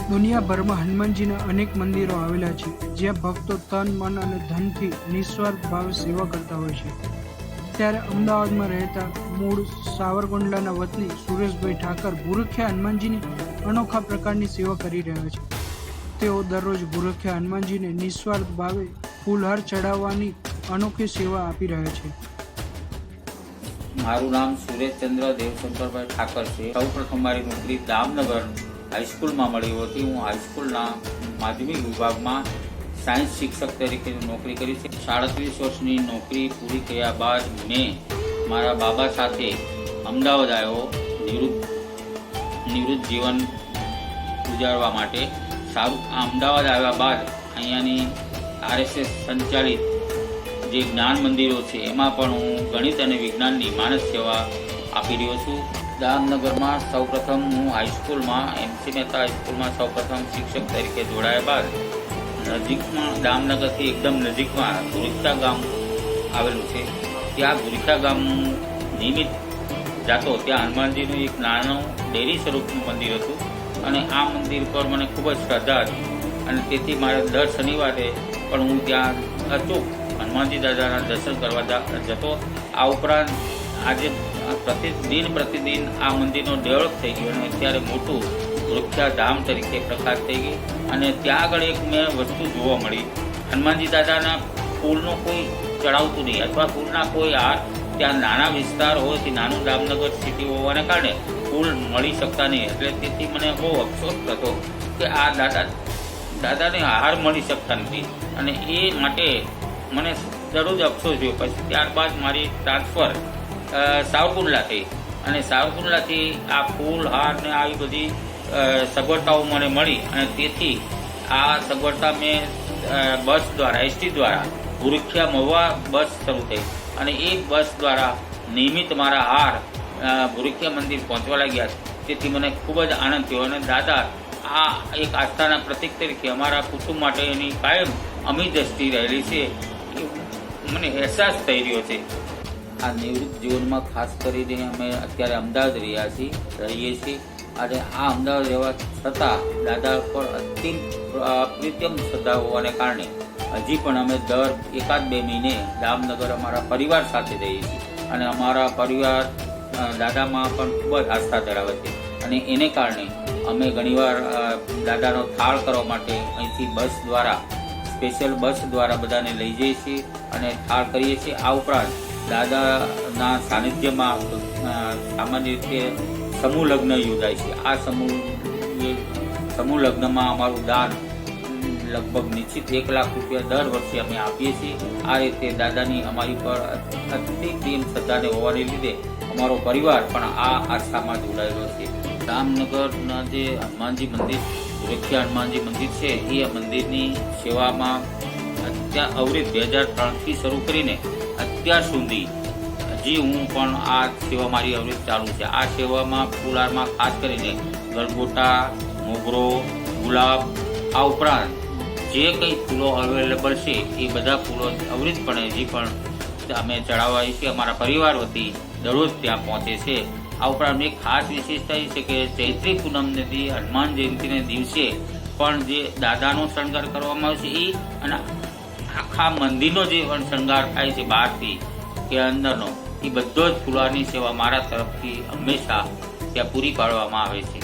દુનિયાભરમાં હનુમાનજીના અનેક મંદિરો આવેલા છે, જ્યાં ભક્તો તન, મન અને ધનથી નિસ્વાર્થ ભાવે સેવા કરતા હોય છે. ત્યારે અમદાવાદમાં રહેતા મૂળ સાવરકુંડલાના વતની સુરેશભાઈ ઠાકર ભૂરખ્યા હનુમાનજીની અનોખા પ્રકારની સેવા કરી રહ્યા છે. તેઓ દરરોજ ભૂરખ્યા હનુમાનજીને નિસ્વાર્થ ભાવે ફૂલહાર ચડાવવાની અનોખી સેવા આપી રહ્યા છે. મારું નામ સુરેશચંદ્ર દેવશંકરભાઈ ઠાકર છે. સૌ પ્રથમ મારી નોકરી દામનગર હાઈસ્કૂલમાં મળી હતી. હું હાઈસ્કૂલના માધ્યમિક વિભાગમાં સાયન્સ શિક્ષક તરીકે નોકરી કરી છે. 37 વર્ષની નોકરી પૂરી કર્યા બાદ મેં મારા બાબા સાથે અમદાવાદ આવ્યો નિવૃત્ત જીવન ગુજારવા માટે. અમદાવાદ આવ્યા બાદ અહીંયાની RSS સંચાલિત જે જ્ઞાન મંદિરો છે એમાં પણ હું ગણિત અને વિજ્ઞાનની માનસ સેવા આપી રહ્યો છું. દામનગરમાં સૌપ્રથમ હું હાઈસ્કૂલમાં MC મહેતા હાઈસ્કૂલમાં સૌપ્રથમ શિક્ષક તરીકે જોડાયા બાદ નજીકમાં દામનગરથી એકદમ નજીકમાં ભૂરખ્યા ગામ આવેલું છે. ત્યાં ભૂરખ્યા ગામ નિયમિત જાતો. ત્યાં હનુમાનજીનું એક નાનું ડેરી સ્વરૂપનું મંદિર હતું અને આ મંદિર પર મને ખૂબ જ શ્રદ્ધા હતી અને તેથી મારે દર શનિવારે પણ હું ત્યાં અચૂક હનુમાનજી દાદાના દર્શન કરવા જતો. આ ઉપરાંત આજે પ્રતિદિન આ મંદિરનો ડેવલપ થઈ ગયો અને અત્યારે મોટું ભૂરખ્યા ધામ તરીકે પ્રકાશ થઈ ગઈ. અને ત્યાં આગળ એક મેં વસ્તુ જોવા મળી. હનુમાનજી દાદાના ફૂલનું કોઈ ચડાવતું નહીં અથવા ફૂલના કોઈ હાર ત્યાં નાના વિસ્તાર હોવાથી નાનું દામનગર સિટી હોવાને કારણે ફૂલ મળી શકતા નહીં. એટલે તેથી મને બહુ અફસોસ થતો કે આ દાદાને હાર મળી શકતા નથી અને એ માટે મને દરરોજ અફસોસ થયો. પછી ત્યારબાદ મારી ટ્રાન્સફર સાવરકુંડલા થઈ અને સાવરકુંડલાથી આ ફૂલ હાર ને આવી બધી સગવડતાઓ મને મળી અને તેથી આ સગવડતા મેં બસ દ્વારા ST દ્વારા ભૂરખ્યા મહુવા બસ શરૂ થઈ અને એ બસ દ્વારા નિયમિત મારા હાર ભૂરખ્યા મંદિર પહોંચવા લાગ્યા. તેથી મને ખૂબ જ આનંદ થયો અને દાદા આ એક આસ્થાના પ્રતીક તરીકે અમારા કુટુંબ માટે એની કાયમ અમી દ્રષ્ટિ રહેલી છે મને અહેસાસ થઈ રહ્યો છે. આ નિવૃત્ત જીવનમાં ખાસ કરીને અમે અત્યારે અમદાવાદ રહીએ છીએ. અને આ અમદાવાદ રહેવા છતાં દાદા પર અત્યંત પ્રીતમ શ્રદ્ધા હોવાને કારણે હજી પણ અમે દર 1-2 મહિને દામનગર અમારા પરિવાર સાથે રહીએ છીએ અને અમારા પરિવાર દાદામાં પણ ખૂબ જ આસ્થા ધરાવે છે અને એને કારણે અમે ઘણીવાર દાદાનો થાળ કરવા માટે અહીંથી બસ દ્વારા સ્પેશિયલ બસ દ્વારા બધાને લઈ જઈએ છીએ અને થાળ કરીએ છીએ. આ ઉપરાંત દાદાના સાનિધ્યમાં સામાન્ય રીતે સમૂહ લગ્ન યોજાય છે. આ સમૂહ લગ્નમાં અમારું દાન લગભગ નિશ્ચિત 1 લાખ રૂપિયા દર વર્ષે અમે આપીએ છીએ. આ રીતે દાદાની અમારી પર અતિ પ્રેમ શ્રદ્ધાને હોવાને લીધે અમારો પરિવાર પણ આ આસ્થામાં જોડાયેલો છે. દામનગરના જે હનુમાનજી મંદિર ભૂરખ્યા હનુમાનજી મંદિર છે એ મંદિરની સેવામાં અત્યાર અવરિત 2003થી શરૂ કરીને અત્યાર સુધી હજી હું પણ આ સેવા મારી અવરિત ચાલુ છે. આ સેવામાં ફૂલહારમાં ખાસ કરીને ગલગોટા, મોગરો, ગુલાબ આ ઉપરાંત જે કંઈ ફૂલો અવેલેબલ છે એ બધા ફૂલો અવરિતપણે હજી પણ અમે ચડાવવા છીએ. અમારા પરિવાર વતી દરરોજ ત્યાં પહોંચે છે. આ ઉપરાંત એક ખાસ વિશેષતા એ છે કે ચૈત્રી પૂનમથી હનુમાન જયંતિને દિવસે પણ જે દાદાનો શણગાર કરવામાં આવે છે એ અને આખા મંદિરનો જે પણ શણગાર થાય છે બહારથી કે અંદરનો એ બધો જ ફૂલહારની સેવા મારા તરફથી હંમેશા ત્યાં પૂરી પાડવામાં આવે છે.